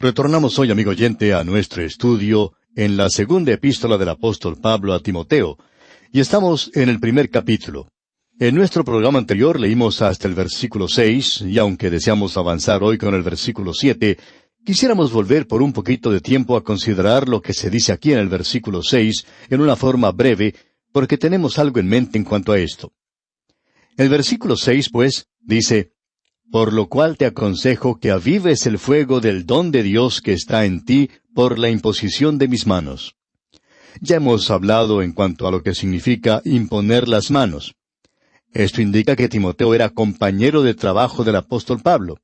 Retornamos hoy, amigo oyente, a nuestro estudio en la segunda epístola del apóstol Pablo a Timoteo, y estamos en el primer capítulo. En nuestro programa anterior leímos hasta el versículo 6, y aunque deseamos avanzar hoy con el versículo 7, quisiéramos volver por un poquito de tiempo a considerar lo que se dice aquí en el versículo 6 en una forma breve, porque tenemos algo en mente en cuanto a esto. El versículo 6, pues, dice: Por lo cual te aconsejo que avives el fuego del don de Dios que está en ti por la imposición de mis manos. Ya hemos hablado en cuanto a lo que significa imponer las manos. Esto indica que Timoteo era compañero de trabajo del apóstol Pablo.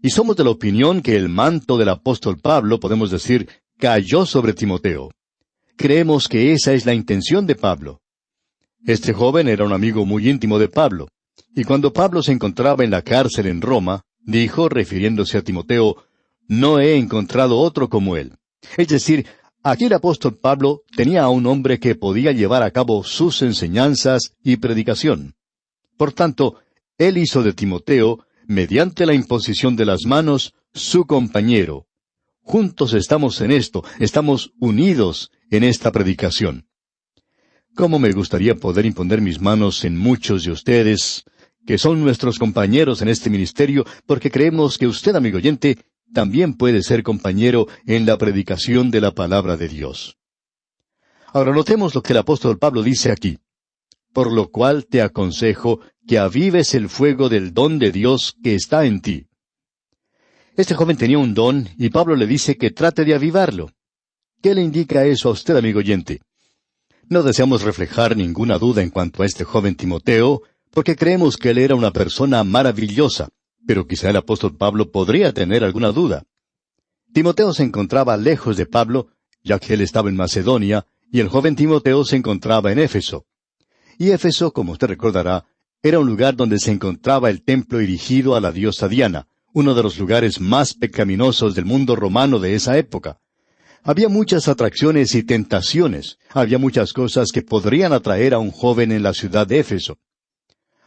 Y somos de la opinión que el manto del apóstol Pablo, podemos decir, cayó sobre Timoteo. Creemos que esa es la intención de Pablo. Este joven era un amigo muy íntimo de Pablo. Y cuando Pablo se encontraba en la cárcel en Roma, dijo, refiriéndose a Timoteo, «No he encontrado otro como él». Es decir, aquí el apóstol Pablo tenía a un hombre que podía llevar a cabo sus enseñanzas y predicación. Por tanto, él hizo de Timoteo, mediante la imposición de las manos, su compañero. Juntos estamos en esto, estamos unidos en esta predicación. ¿Cómo me gustaría poder imponer mis manos en muchos de ustedes, que son nuestros compañeros en este ministerio, porque creemos que usted, amigo oyente, también puede ser compañero en la predicación de la palabra de Dios. Ahora notemos lo que el apóstol Pablo dice aquí. Por lo cual te aconsejo que avives el fuego del don de Dios que está en ti. Este joven tenía un don, y Pablo le dice que trate de avivarlo. ¿Qué le indica eso a usted, amigo oyente? No deseamos reflejar ninguna duda en cuanto a este joven Timoteo, porque creemos que él era una persona maravillosa, pero quizá el apóstol Pablo podría tener alguna duda. Timoteo se encontraba lejos de Pablo, ya que él estaba en Macedonia, y el joven Timoteo se encontraba en Éfeso. Y Éfeso, como usted recordará, era un lugar donde se encontraba el templo erigido a la diosa Diana, uno de los lugares más pecaminosos del mundo romano de esa época. Había muchas atracciones y tentaciones, había muchas cosas que podrían atraer a un joven en la ciudad de Éfeso.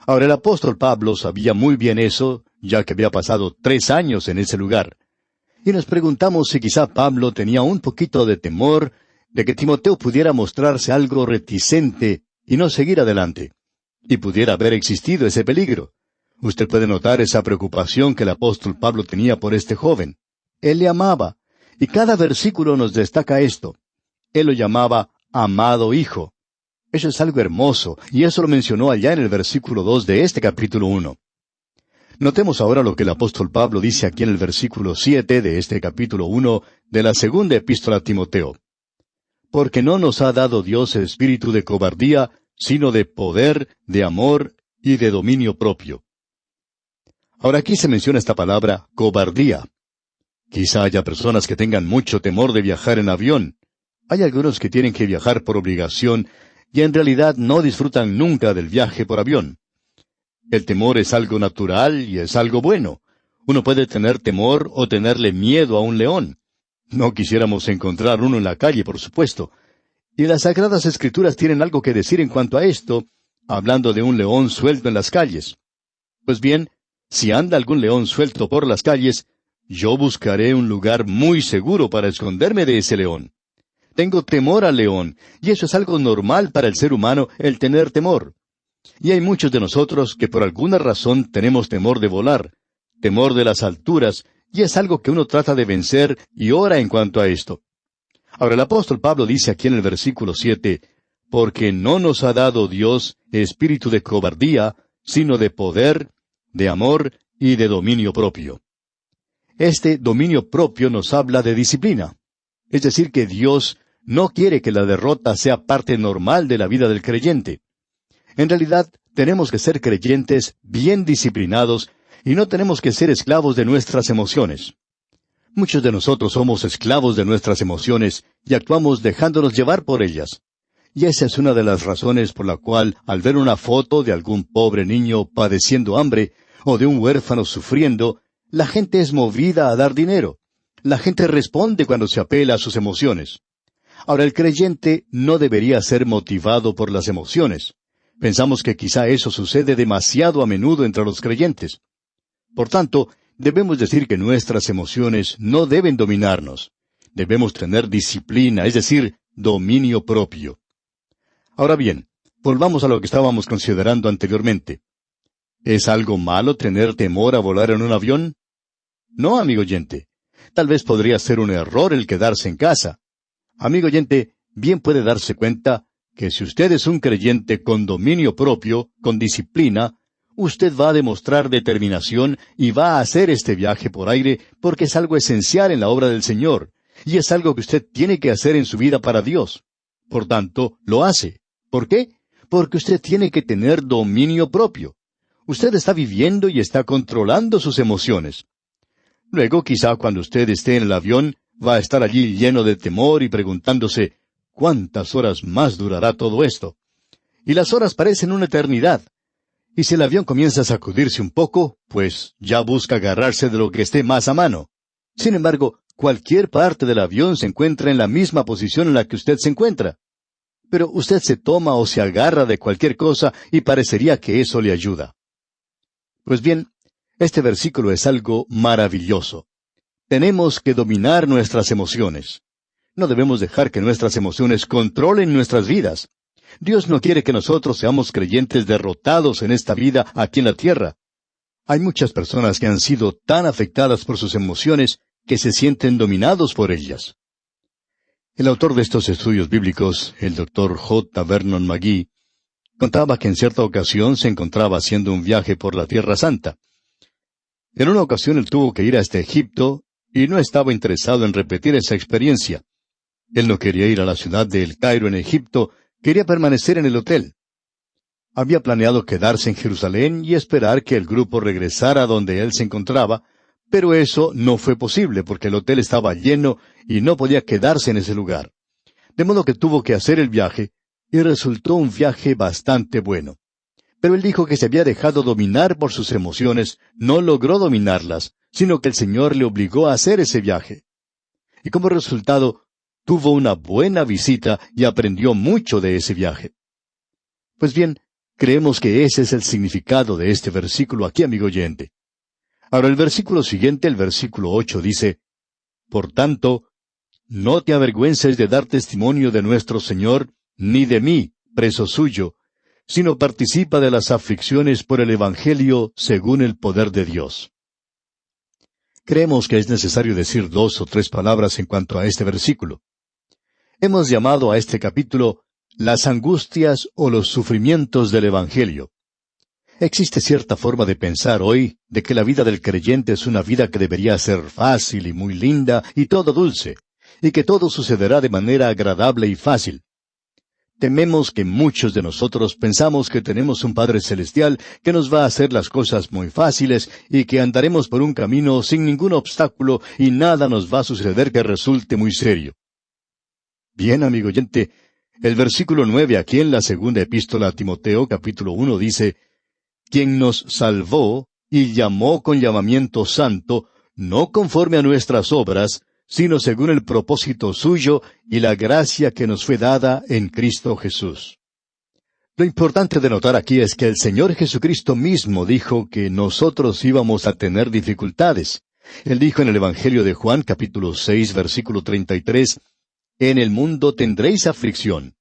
Ahora el apóstol Pablo sabía muy bien eso, ya que había pasado 3 años en ese lugar. Y nos preguntamos si quizá Pablo tenía un poquito de temor de que Timoteo pudiera mostrarse algo reticente y no seguir adelante. Y pudiera haber existido ese peligro. Usted puede notar esa preocupación que el apóstol Pablo tenía por este joven. Él le amaba. Y cada versículo nos destaca esto. Él lo llamaba amado hijo. Eso es algo hermoso, y eso lo mencionó allá en el versículo 2 de este capítulo 1. Notemos ahora lo que el apóstol Pablo dice aquí en el versículo 7 de este capítulo 1 de la segunda epístola a Timoteo. Porque no nos ha dado Dios espíritu de cobardía, sino de poder, de amor y de dominio propio. Ahora aquí se menciona esta palabra, cobardía. Quizá haya personas que tengan mucho temor de viajar en avión. Hay algunos que tienen que viajar por obligación y en realidad no disfrutan nunca del viaje por avión. El temor es algo natural y es algo bueno. Uno puede tener temor o tenerle miedo a un león. No quisiéramos encontrar uno en la calle, por supuesto. Y las Sagradas Escrituras tienen algo que decir en cuanto a esto, hablando de un león suelto en las calles. Pues bien, si anda algún león suelto por las calles, yo buscaré un lugar muy seguro para esconderme de ese león. Tengo temor al león, y eso es algo normal para el ser humano, el tener temor. Y hay muchos de nosotros que por alguna razón tenemos temor de volar, temor de las alturas, y es algo que uno trata de vencer y ora en cuanto a esto. Ahora el apóstol Pablo dice aquí en el versículo 7, porque no nos ha dado Dios espíritu de cobardía, sino de poder, de amor y de dominio propio. Este dominio propio nos habla de disciplina. Es decir, que Dios no quiere que la derrota sea parte normal de la vida del creyente. En realidad, tenemos que ser creyentes bien disciplinados y no tenemos que ser esclavos de nuestras emociones. Muchos de nosotros somos esclavos de nuestras emociones y actuamos dejándonos llevar por ellas. Y esa es una de las razones por la cual, al ver una foto de algún pobre niño padeciendo hambre o de un huérfano sufriendo, la gente es movida a dar dinero. La gente responde cuando se apela a sus emociones. Ahora, el creyente no debería ser motivado por las emociones. Pensamos que quizá eso sucede demasiado a menudo entre los creyentes. Por tanto, debemos decir que nuestras emociones no deben dominarnos. Debemos tener disciplina, es decir, dominio propio. Ahora bien, volvamos a lo que estábamos considerando anteriormente. ¿Es algo malo tener temor a volar en un avión? No, amigo oyente. Tal vez podría ser un error el quedarse en casa. Amigo oyente, bien puede darse cuenta que si usted es un creyente con dominio propio, con disciplina, usted va a demostrar determinación y va a hacer este viaje por aire porque es algo esencial en la obra del Señor, y es algo que usted tiene que hacer en su vida para Dios. Por tanto, lo hace. ¿Por qué? Porque usted tiene que tener dominio propio. Usted está viviendo y está controlando sus emociones. Luego, quizá cuando usted esté en el avión, va a estar allí lleno de temor y preguntándose, ¿cuántas horas más durará todo esto? Y las horas parecen una eternidad. Y si el avión comienza a sacudirse un poco, pues ya busca agarrarse de lo que esté más a mano. Sin embargo, cualquier parte del avión se encuentra en la misma posición en la que usted se encuentra. Pero usted se toma o se agarra de cualquier cosa y parecería que eso le ayuda. Pues bien, este versículo es algo maravilloso. Tenemos que dominar nuestras emociones. No debemos dejar que nuestras emociones controlen nuestras vidas. Dios no quiere que nosotros seamos creyentes derrotados en esta vida aquí en la tierra. Hay muchas personas que han sido tan afectadas por sus emociones que se sienten dominados por ellas. El autor de estos estudios bíblicos, el Dr. J. Vernon McGee, contaba que en cierta ocasión se encontraba haciendo un viaje por la Tierra Santa. En una ocasión él tuvo que ir hasta Egipto y no estaba interesado en repetir esa experiencia. Él no quería ir a la ciudad de El Cairo en Egipto, quería permanecer en el hotel. Había planeado quedarse en Jerusalén y esperar que el grupo regresara a donde él se encontraba, pero eso no fue posible porque el hotel estaba lleno y no podía quedarse en ese lugar. De modo que tuvo que hacer el viaje, y resultó un viaje bastante bueno. Pero él dijo que se había dejado dominar por sus emociones, no logró dominarlas, sino que el Señor le obligó a hacer ese viaje. Y como resultado, tuvo una buena visita y aprendió mucho de ese viaje. Pues bien, creemos que ese es el significado de este versículo aquí, amigo oyente. Ahora el versículo siguiente, el versículo 8, dice, Por tanto, no te avergüences de dar testimonio de nuestro Señor, ni de mí, preso suyo, sino participa de las aflicciones por el Evangelio según el poder de Dios. Creemos que es necesario decir 2 o 3 palabras en cuanto a este versículo. Hemos llamado a este capítulo las angustias o los sufrimientos del Evangelio. Existe cierta forma de pensar hoy de que la vida del creyente es una vida que debería ser fácil y muy linda y todo dulce, y que todo sucederá de manera agradable y fácil. Tememos que muchos de nosotros pensamos que tenemos un Padre Celestial que nos va a hacer las cosas muy fáciles y que andaremos por un camino sin ningún obstáculo y nada nos va a suceder que resulte muy serio. Bien, amigo oyente, el versículo 9 aquí en la segunda epístola a Timoteo, capítulo 1, dice, quien nos salvó y llamó con llamamiento santo, no conforme a nuestras obras, sino según el propósito suyo y la gracia que nos fue dada en Cristo Jesús. Lo importante de notar aquí es que el Señor Jesucristo mismo dijo que nosotros íbamos a tener dificultades. Él dijo en el Evangelio de Juan, capítulo 6, versículo 33, En el mundo tendréis aflicción.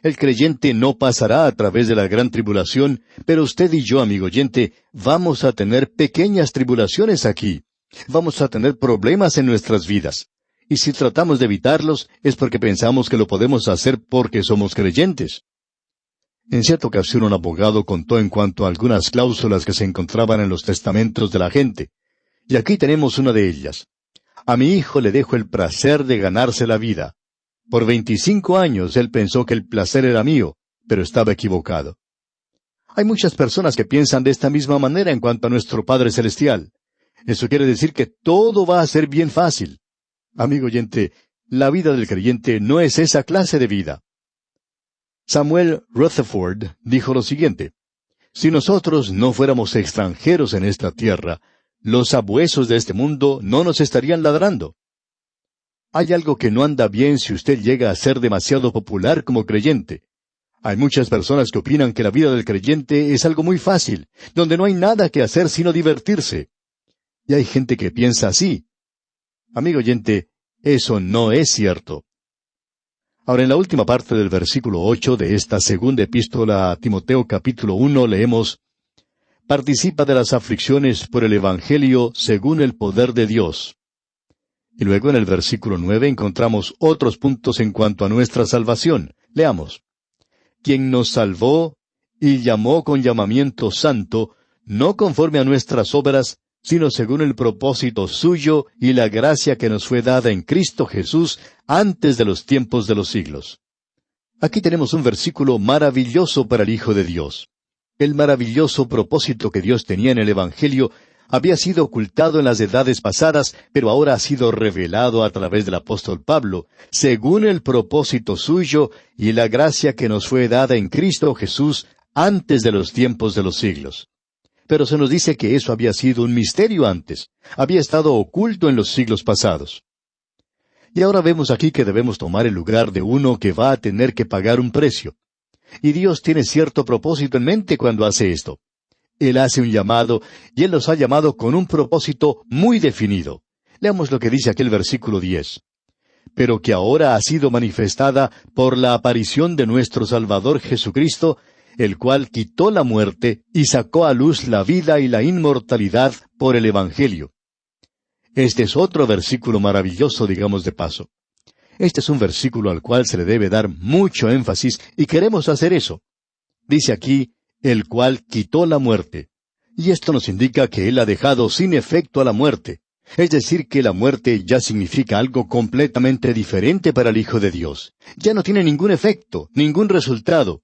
El creyente no pasará a través de la gran tribulación, pero usted y yo, amigo oyente, vamos a tener pequeñas tribulaciones aquí. Vamos a tener problemas en nuestras vidas. Y si tratamos de evitarlos, es porque pensamos que lo podemos hacer porque somos creyentes. En cierta ocasión un abogado contó en cuanto a algunas cláusulas que se encontraban en los testamentos de la gente. Y aquí tenemos una de ellas. A mi hijo le dejo el placer de ganarse la vida. Por 25 años él pensó que el placer era mío, pero estaba equivocado. Hay muchas personas que piensan de esta misma manera en cuanto a nuestro Padre Celestial. Eso quiere decir que todo va a ser bien fácil. Amigo oyente, la vida del creyente no es esa clase de vida. Samuel Rutherford dijo lo siguiente, si nosotros no fuéramos extranjeros en esta tierra, los sabuesos de este mundo no nos estarían ladrando. Hay algo que no anda bien si usted llega a ser demasiado popular como creyente. Hay muchas personas que opinan que la vida del creyente es algo muy fácil, donde no hay nada que hacer sino divertirse. Y hay gente que piensa así. Amigo oyente, eso no es cierto. Ahora, en la última parte del versículo 8 de esta segunda epístola a Timoteo capítulo 1 leemos: participa de las aflicciones por el Evangelio según el poder de Dios. Y luego en el versículo 9 encontramos otros puntos en cuanto a nuestra salvación. Leamos: quien nos salvó y llamó con llamamiento santo, no conforme a nuestras obras, sino según el propósito suyo y la gracia que nos fue dada en Cristo Jesús antes de los tiempos de los siglos. Aquí tenemos un versículo maravilloso para el Hijo de Dios. El maravilloso propósito que Dios tenía en el Evangelio había sido ocultado en las edades pasadas, pero ahora ha sido revelado a través del apóstol Pablo, según el propósito suyo y la gracia que nos fue dada en Cristo Jesús antes de los tiempos de los siglos. Pero se nos dice que eso había sido un misterio antes, había estado oculto en los siglos pasados. Y ahora vemos aquí que debemos tomar el lugar de uno que va a tener que pagar un precio. Y Dios tiene cierto propósito en mente cuando hace esto. Él hace un llamado, y Él los ha llamado con un propósito muy definido. Leamos lo que dice aquel versículo 10. Pero que ahora ha sido manifestada por la aparición de nuestro Salvador Jesucristo, el cual quitó la muerte y sacó a luz la vida y la inmortalidad por el Evangelio. Este es otro versículo maravilloso, digamos de paso. Este es un versículo al cual se le debe dar mucho énfasis, y queremos hacer eso. Dice aquí, el cual quitó la muerte. Y esto nos indica que Él ha dejado sin efecto a la muerte. Es decir, que la muerte ya significa algo completamente diferente para el Hijo de Dios. Ya no tiene ningún efecto, ningún resultado.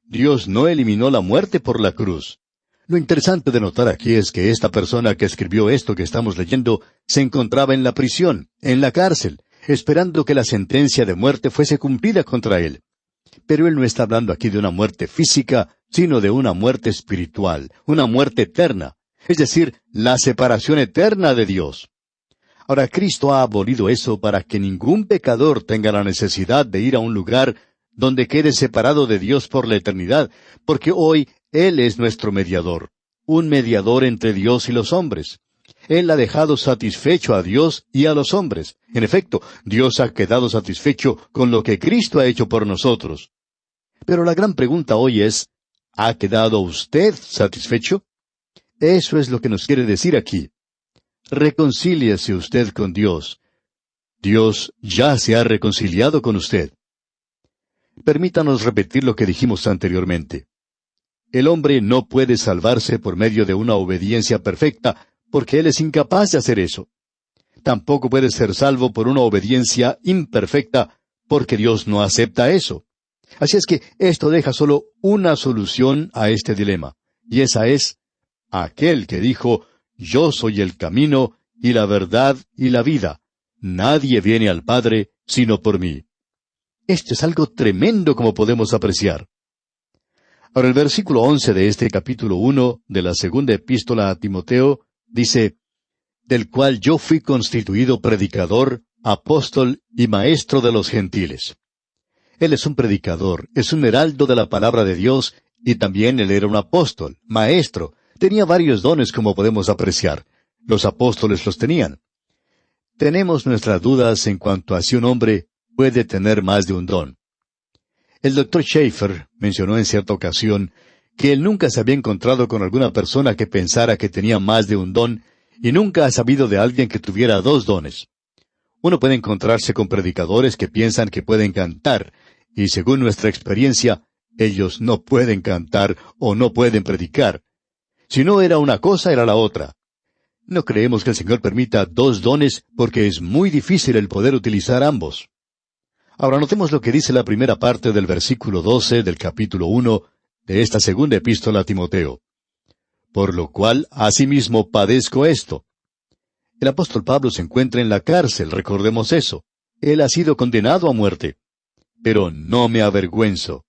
Dios no eliminó la muerte por la cruz. Lo interesante de notar aquí es que esta persona que escribió esto que estamos leyendo se encontraba en la prisión, en la cárcel, esperando que la sentencia de muerte fuese cumplida contra él. Pero él no está hablando aquí de una muerte física, sino de una muerte espiritual, una muerte eterna, es decir, la separación eterna de Dios. Ahora, Cristo ha abolido eso para que ningún pecador tenga la necesidad de ir a un lugar donde quede separado de Dios por la eternidad, porque hoy Él es nuestro mediador, un mediador entre Dios y los hombres. Él ha dejado satisfecho a Dios y a los hombres. En efecto, Dios ha quedado satisfecho con lo que Cristo ha hecho por nosotros. Pero la gran pregunta hoy es, ¿ha quedado usted satisfecho? Eso es lo que nos quiere decir aquí. Reconcíliese usted con Dios. Dios ya se ha reconciliado con usted. Permítanos repetir lo que dijimos anteriormente. El hombre no puede salvarse por medio de una obediencia perfecta, porque él es incapaz de hacer eso. Tampoco puede ser salvo por una obediencia imperfecta, porque Dios no acepta eso. Así es que esto deja solo una solución a este dilema, y esa es aquel que dijo, yo soy el camino, y la verdad, y la vida. Nadie viene al Padre, sino por mí. Esto es algo tremendo como podemos apreciar. Ahora el versículo 11 de este capítulo 1 de la segunda epístola a Timoteo dice, del cual yo fui constituido predicador, apóstol y maestro de los gentiles. Él es un predicador, es un heraldo de la palabra de Dios, y también él era un apóstol, maestro. Tenía varios dones como podemos apreciar. Los apóstoles los tenían. Tenemos nuestras dudas en cuanto a si un hombre puede tener más de un don. El Dr. Schaeffer mencionó en cierta ocasión que él nunca se había encontrado con alguna persona que pensara que tenía más de un don, y nunca ha sabido de alguien que tuviera dos dones. Uno puede encontrarse con predicadores que piensan que pueden cantar, y según nuestra experiencia, ellos no pueden cantar o no pueden predicar. Si no era una cosa, era la otra. No creemos que el Señor permita dos dones porque es muy difícil el poder utilizar ambos. Ahora notemos lo que dice la primera parte del versículo 12 del capítulo 1 de esta segunda epístola a Timoteo. Por lo cual, asimismo padezco esto. El apóstol Pablo se encuentra en la cárcel, recordemos eso. Él ha sido condenado a muerte. Pero no me avergüenzo.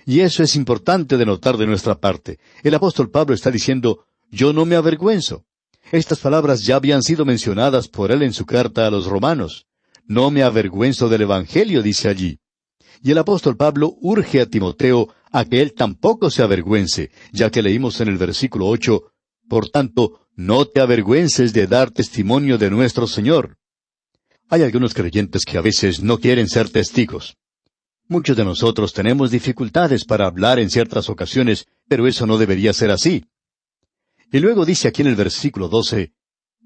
Y eso es importante de notar de nuestra parte. El apóstol Pablo está diciendo, yo no me avergüenzo. Estas palabras ya habían sido mencionadas por él en su carta a los romanos. No me avergüenzo del Evangelio, dice allí. Y el apóstol Pablo urge a Timoteo a que él tampoco se avergüence, ya que leímos en el versículo 8, por tanto, no te avergüences de dar testimonio de nuestro Señor. Hay algunos creyentes que a veces no quieren ser testigos. Muchos de nosotros tenemos dificultades para hablar en ciertas ocasiones, pero eso no debería ser así. Y luego dice aquí en el versículo 12,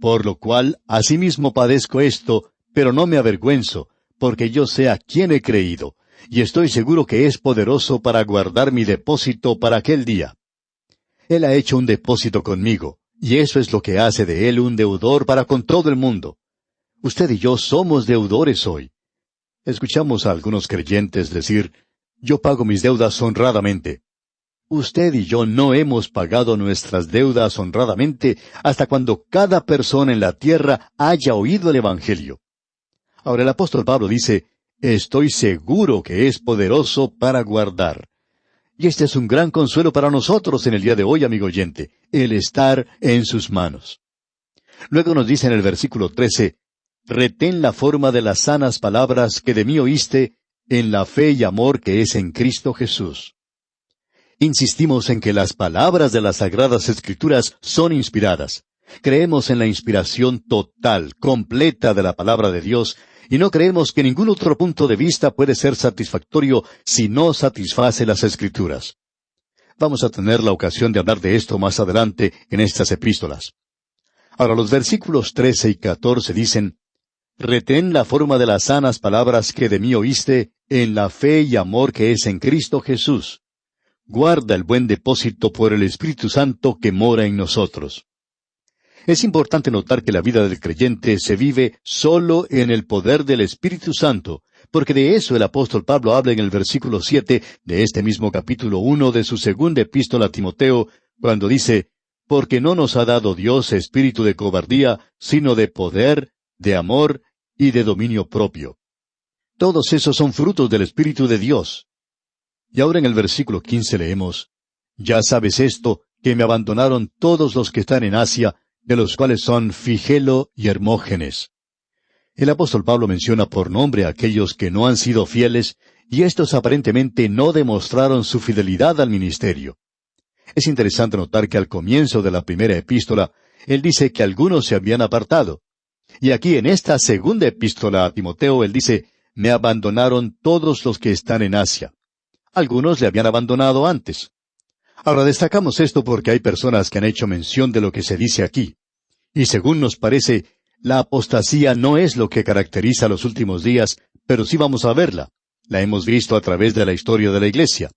por lo cual asimismo padezco esto, pero no me avergüenzo, porque yo sé a quién he creído, y estoy seguro que es poderoso para guardar mi depósito para aquel día. Él ha hecho un depósito conmigo, y eso es lo que hace de él un deudor para con todo el mundo. Usted y yo somos deudores hoy. Escuchamos a algunos creyentes decir, yo pago mis deudas honradamente. Usted y yo no hemos pagado nuestras deudas honradamente hasta cuando cada persona en la tierra haya oído el Evangelio. Ahora el apóstol Pablo dice, estoy seguro que es poderoso para guardar. Y este es un gran consuelo para nosotros en el día de hoy, amigo oyente, el estar en sus manos. Luego nos dice en el versículo 13, retén la forma de las sanas palabras que de mí oíste, en la fe y amor que es en Cristo Jesús. Insistimos en que las palabras de las Sagradas Escrituras son inspiradas. Creemos en la inspiración total, completa de la palabra de Dios, y no creemos que ningún otro punto de vista puede ser satisfactorio si no satisface las Escrituras. Vamos a tener la ocasión de hablar de esto más adelante en estas epístolas. Ahora los versículos 13 y 14 dicen, retén la forma de las sanas palabras que de mí oíste, en la fe y amor que es en Cristo Jesús. Guarda el buen depósito por el Espíritu Santo que mora en nosotros. Es importante notar que la vida del creyente se vive solo en el poder del Espíritu Santo, porque de eso el apóstol Pablo habla en el versículo 7 de este mismo capítulo 1 de su segunda epístola a Timoteo, cuando dice, porque no nos ha dado Dios espíritu de cobardía, sino de poder, de amor y de dominio propio. Todos esos son frutos del Espíritu de Dios. Y ahora en el versículo 15 leemos, ya sabes esto, que me abandonaron todos los que están en Asia, de los cuales son Figelo y Hermógenes. El apóstol Pablo menciona por nombre a aquellos que no han sido fieles, y estos aparentemente no demostraron su fidelidad al ministerio. Es interesante notar que al comienzo de la primera epístola, él dice que algunos se habían apartado. Y aquí en esta segunda epístola a Timoteo, él dice, me abandonaron todos los que están en Asia. Algunos le habían abandonado antes. Ahora destacamos esto porque hay personas que han hecho mención de lo que se dice aquí. Y según nos parece, la apostasía no es lo que caracteriza los últimos días, pero sí vamos a verla. La hemos visto a través de la historia de la Iglesia.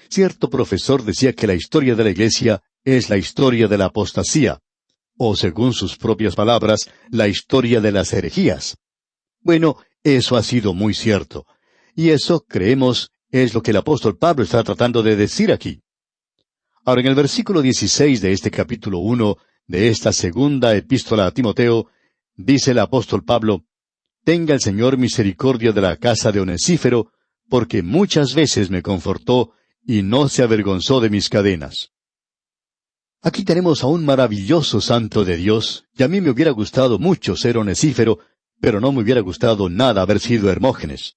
Cierto profesor decía que la historia de la Iglesia es la historia de la apostasía, o según sus propias palabras, la historia de las herejías. Bueno, eso ha sido muy cierto. Y eso, creemos, es lo que el apóstol Pablo está tratando de decir aquí. Ahora, en el versículo 16 de este capítulo 1 de esta segunda epístola a Timoteo, dice el apóstol Pablo, tenga el Señor misericordia de la casa de Onesífero, porque muchas veces me confortó y no se avergonzó de mis cadenas. Aquí tenemos a un maravilloso santo de Dios, y a mí me hubiera gustado mucho ser Onesífero, pero no me hubiera gustado nada haber sido Hermógenes.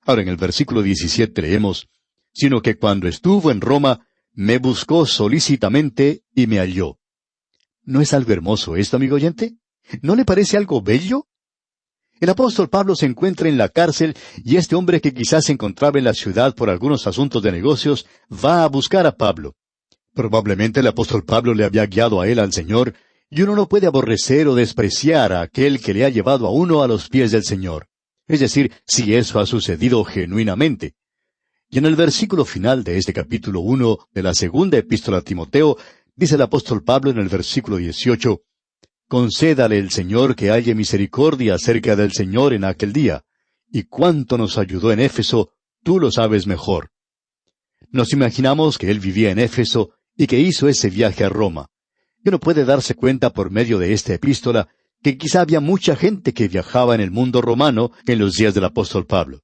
Ahora en el versículo 17 leemos, sino que cuando estuvo en Roma, me buscó solícitamente y me halló. ¿No es algo hermoso esto, amigo oyente? ¿No le parece algo bello? El apóstol Pablo se encuentra en la cárcel y este hombre que quizás se encontraba en la ciudad por algunos asuntos de negocios va a buscar a Pablo. Probablemente el apóstol Pablo le había guiado a él al Señor, y uno no puede aborrecer o despreciar a aquel que le ha llevado a uno a los pies del Señor. Es decir, si eso ha sucedido genuinamente. Y en el versículo final de este capítulo 1 de la segunda epístola a Timoteo, dice el apóstol Pablo en el versículo 18, concédale el Señor que halle misericordia acerca del Señor en aquel día, y cuánto nos ayudó en Éfeso, tú lo sabes mejor. Nos imaginamos que él vivía en Éfeso y que hizo ese viaje a Roma. Y uno puede darse cuenta por medio de esta epístola que quizá había mucha gente que viajaba en el mundo romano en los días del apóstol Pablo.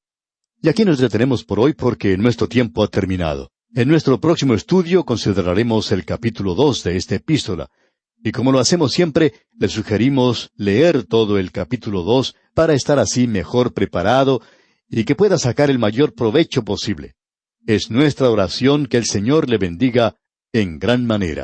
Y aquí nos detenemos por hoy porque nuestro tiempo ha terminado. En nuestro próximo estudio consideraremos el capítulo 2 de esta epístola. Y como lo hacemos siempre, le sugerimos leer todo el capítulo 2 para estar así mejor preparado y que pueda sacar el mayor provecho posible. Es nuestra oración que el Señor le bendiga en gran manera.